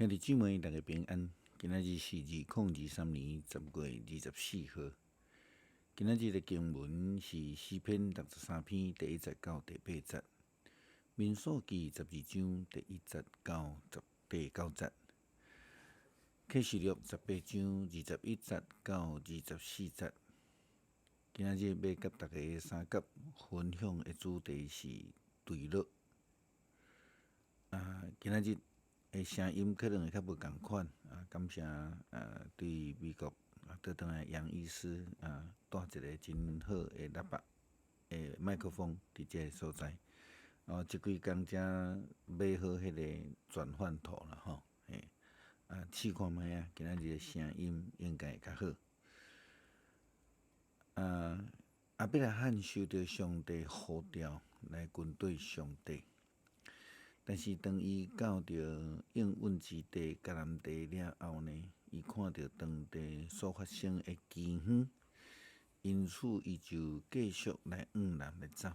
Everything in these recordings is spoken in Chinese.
兄弟姊妹，大家平安。今仔日是2023年10月24号。今仔日的经文是诗篇63篇第1节到第8节，民数记12章第1节到第9节，启示录18章21节到24节。今仔日要甲大家三角分享的主题是对乐。今仔日的声音可能会较无共款感谢对美国倒转来杨医师带一个真好的喇叭的麦克风伫这个所在。即几工才买好迄个转换头啦吼，试看觅今仔日的声音应该会较好。亚伯拉罕受到上帝呼召来跟对上帝。但是，当伊到着应允之地迦南地了后呢，伊看到当地所发生的饥荒，因此伊就继续来往南来走。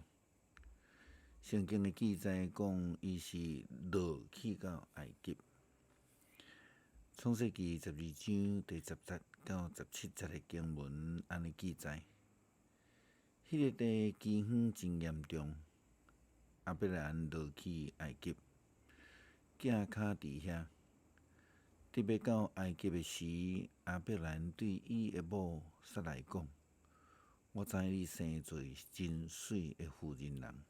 圣经的记载讲，伊是落去到埃及。创世纪12章第10节到17节的经文安尼记载：迄个地饥荒真严重。亚伯拉罕落去埃及，架脚伫遐。伫要到埃及的时，亚伯拉罕对伊的某撒来讲：“我知你生做真水的妇人人。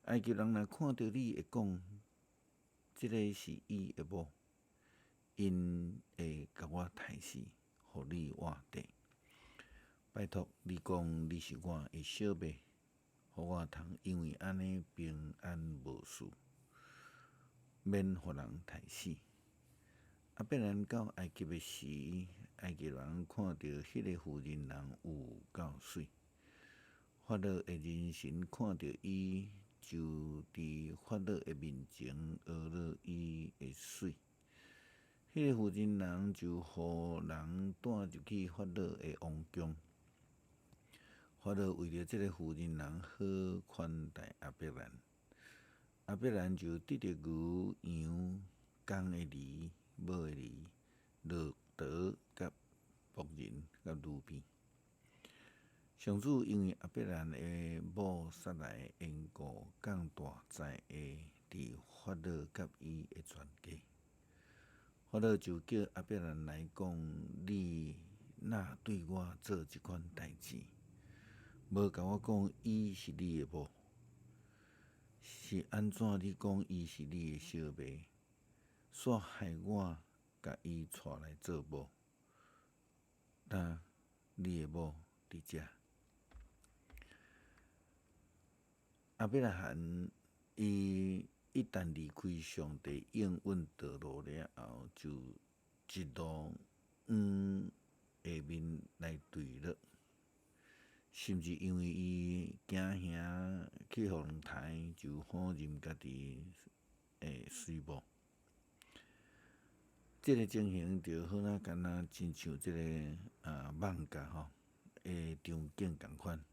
埃及人若看到你，会讲，即个是伊的某，因会甲我杀死，互你活地。拜托你讲你是我的小妹。”互我通因为安尼平安无事，免互人杀死。亚伯拉罕到埃及的时，埃及人看到迄个妇人人有够水，法老的人神看到伊，就伫法老的面前讹落伊的水。迄个妇人人就互人带入去法老的王宫。法老为了这个妇人人好款待亚伯兰，亚伯兰就得着牛、羊、公的驴、母的驴、骆驼、甲牧人、甲驴鞭。上主因为亚伯兰的某撒来的缘故，降大灾的伫法老甲伊的全家。法老就叫亚伯兰来讲：“你哪对我做即款代志？无甲我讲，伊是你的某，是安怎？你讲伊是你的小妹，煞害我甲伊带来做某。但你的某伫遮。”亚伯拉罕伊一旦离开上帝应允道路了后，就一路下面来对乐。甚至因为伊惊吓去互人杀，就放任家己的水某。这个情形就好像敢若亲像这个艋舺吼的场景共款。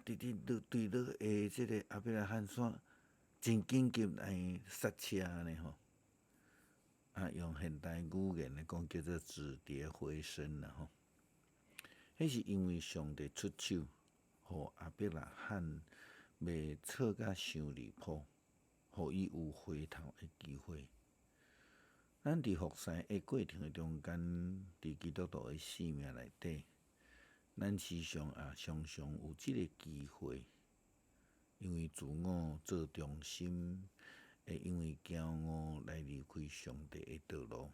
直对落的这个亚伯拉罕煞真紧急来刹车呢吼。用现代语言来讲，叫做止跌回升啦吼。迄是因为上帝出手，互亚伯拉罕袂错甲伤离谱，互伊有回头的机会。咱伫服侍的过程的中间，伫基督徒的生命内底，咱时常常常有即个机会，因为自我做中心，会因为骄傲来离开上帝的道路。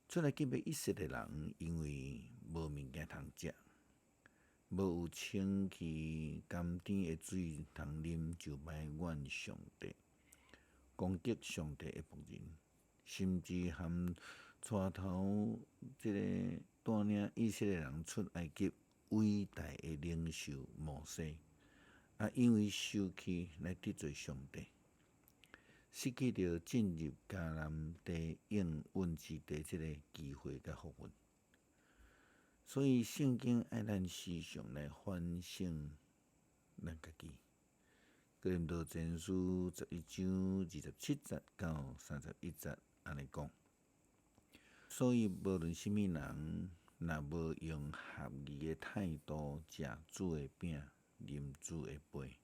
出来敬拜以色列人，因为无物件通食，无有清气甘甜的水通啉，就埋怨上帝，攻击上帝的仆人，甚至含带头这个带领以色列人出埃及伟大的领袖摩西，因为受气来得罪上帝。失去了进入迦南地应允之地这个机会甲福分，所以圣经爱咱时常来反省咱家己。哥林多前书11章27节到31节安尼讲。所以无论什物人，若无用合宜的态度食主的饼、啉主的杯，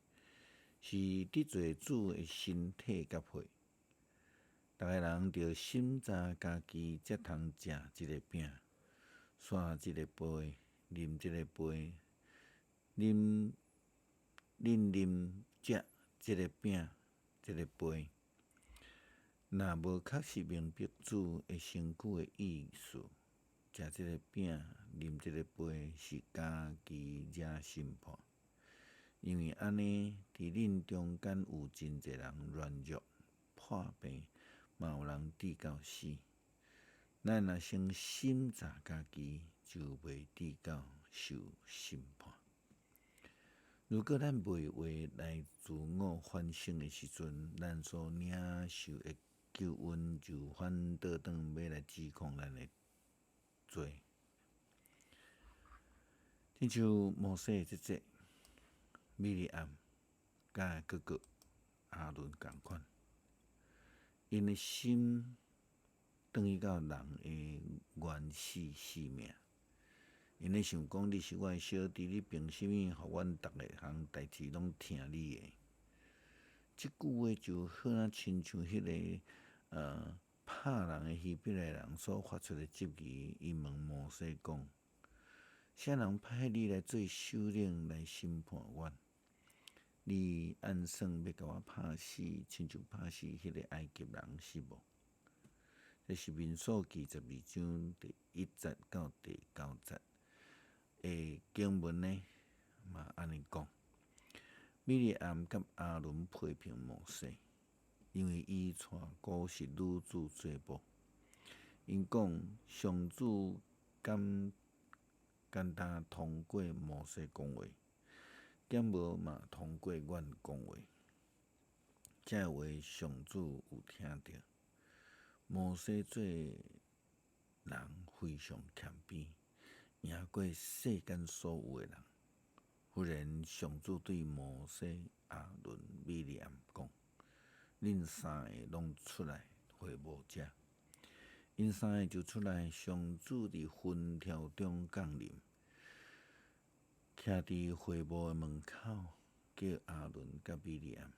是得罪主的身体甲血。逐个人着审查家己，才通食即个饼、涮即个杯、啉即个杯、啉食即个饼、即个杯。若无确实明白主的身躯的意思，食即个饼、啉即个杯是家己惹审判。因为安尼，伫恁中间有真侪人软弱、破病，嘛有人抵到死。咱若先审查家己，就袂抵到受审判。如果咱袂为来自我反省的时阵，咱所领受的救恩就反倒转要来指控咱的罪。亲像摩西的节，米利暗甲哥哥阿伦共款，因的心转去到人的原始性命。因咧想讲，你是我的小弟，你凭什么互阮逐个项代志拢听你的？即句话就好像亲像迄个拍人的希伯来人所发出的质疑。伊问摩西讲：啥人派你来做首领来审判阮？你按算要甲我拍死，亲像拍死迄个埃及人是无？这是民数记12章第1节到第9节的经文呢，嘛安尼讲。米利暗甲阿伦批评摩西，因为伊带古实女子做某。因讲上主简单通过摩西讲话，减无嘛通过阮讲话。这话上主有听到。摩西做人非常谦卑，赢过世间所有的人。忽然，上主对摩西、阿伦、米利暗讲：恁三个拢出来会幕遮。因三个就出来，上主伫云条中降临，徛伫会幕的门口，叫阿伦甲米利暗。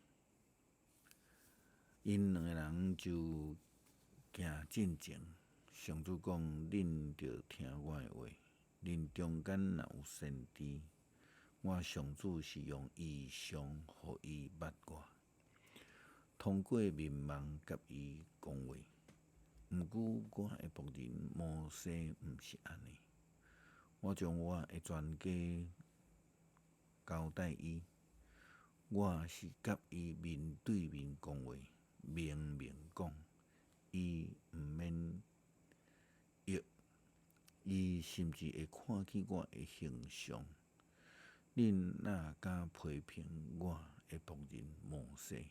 因两个人就行进前。上主讲：恁着听我的话，恁中间若有先知，我上主是用异象，互伊捌我，通过面盲甲伊讲话。毋过我的仆人摩西毋是安尼，我将我的全家交代伊，我是甲伊面对面讲话，明明讲，伊毋免约，伊甚至会看见我的形象。恁哪敢批评我的仆人摩西？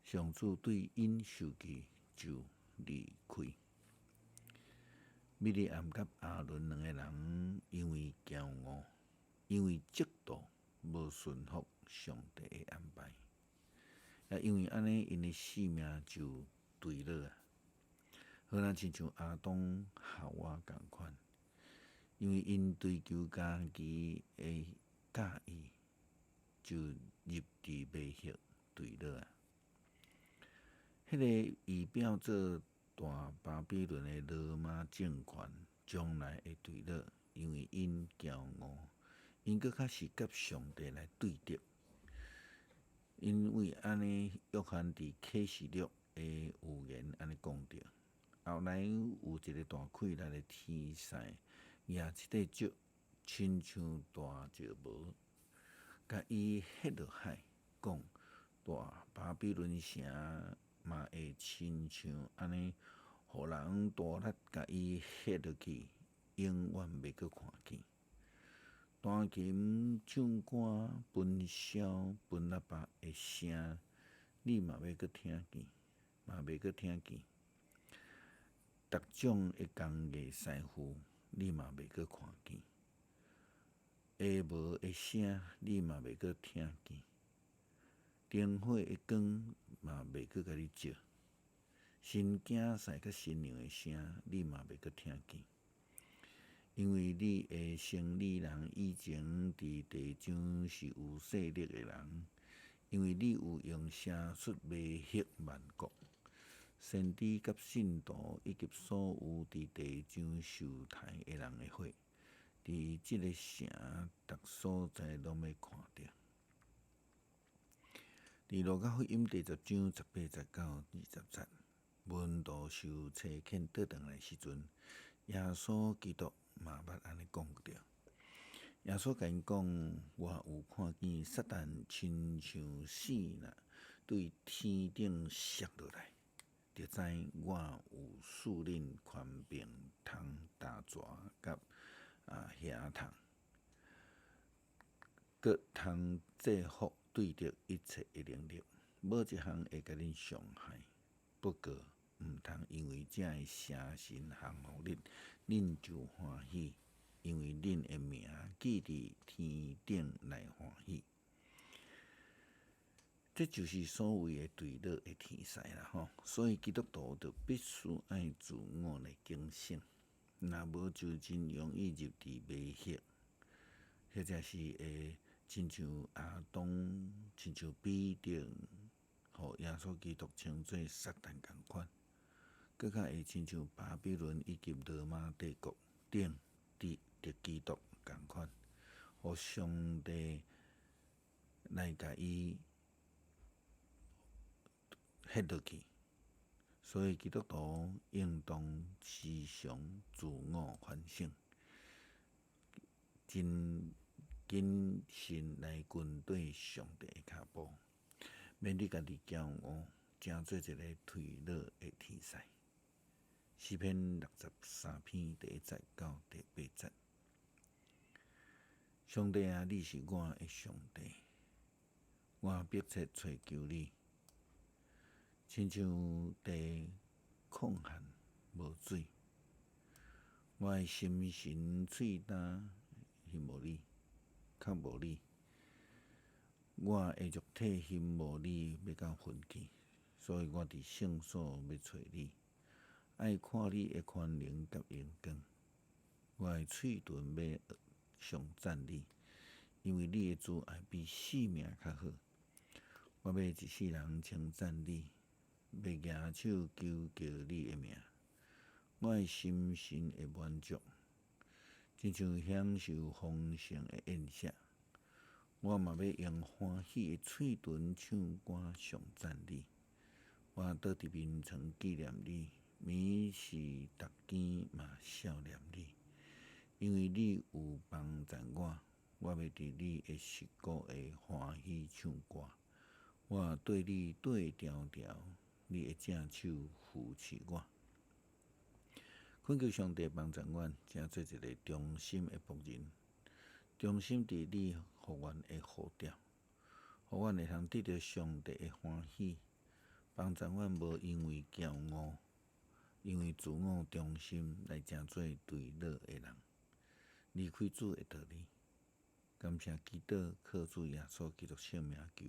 上主对因生气，就离开。米利暗甲阿伦两个人因为骄傲，因为嫉妒，无顺服上帝的安排，也因为安尼，因的性命就坠落啊，好像亲像阿当夏娃共款。因为因追求家己的介意，就入伫迷惑坠落啊。迄个仪表做大巴比伦的罗马政权，将来会坠落，因为因骄傲，因搁较是甲上帝来对敌。因为安尼，约翰伫启示录的预言安尼讲着，后来有一个大溃烂的天使，举即块石，亲像大石磨，甲伊ฮ็落海，讲大巴比伦城嘛会亲像安尼，互人大力甲伊ฮ็落去，永远袂阁看见。弹琴、唱歌、分箫、分喇叭的声，你嘛要阁听见，嘛袂阁听见。各种的工艺师傅，你嘛袂阁看见。下无的声，你嘛袂阁听见。灯火的光嘛袂阁甲你照。新囝婿甲新娘的声，你嘛袂阁听见，因为你的生理人以前伫地上是有势力的人，因为你有用声出卖血万国。先知甲信徒以及所有伫地上受害的人的血，伫即个城逐所在拢要看着。伫路加福音第10章18、19、20节，门徒受差遣倒转来时阵，耶稣基督嘛捌安尼讲着。耶稣甲因讲：我有看见撒旦亲像死啦，对天顶摔落来。就知我有赐恁权柄，通打蛇甲蛇虫，佮通制服对着一切的能力。无一项会甲恁伤害。不过，毋通因为这的蛇神降服恁，恁就欢喜，因为恁的名记伫天顶来欢喜。这就是所谓的对乐的天使啦，吼！所以基督徒就必须爱自我来警醒，若无就真容易入伫迷惑，或者是会亲像亚当，亲像彼得，互耶稣基督称作撒旦共款，更较会亲像巴比伦以及罗马帝国顶敌基督共款，互上帝来甲伊ฮ็落去。所以基督徒应当时常自我反省，真谨慎来跟对上帝的脚步，免你家己骄傲，成做一个退落的天使。诗篇63篇第1节到第8节。上帝啊，你是我的上帝，我迫切寻求你，亲像地空旱无水，我的心神喙干，翕无你，较无你，我的肉体翕无你，要到昏去。所以我伫圣所要找你，爱看你的权能甲荣光。我的喙唇要上赞你，因为你的慈爱比性命较好。我要一世人称赞你，要举手求叫你的名。我的心神会满足，亲像享受丰盛的宴席。我嘛要用欢喜的喙唇唱歌上赞你。我倒伫眠床纪念你，每时逐更嘛想念你，因为你有帮助我。我要伫你的膝骨下欢喜唱歌。我对你对调调，你的正手扶持我。恳求上帝帮助阮，成做一个忠心的仆人，忠心伫你互阮的呼召，互阮会通得到上帝的欢喜。帮助阮无因为骄傲，因为自我中心来成做对乐的人，离开主的道理。感谢祈祷，靠主耶稣基督圣名求。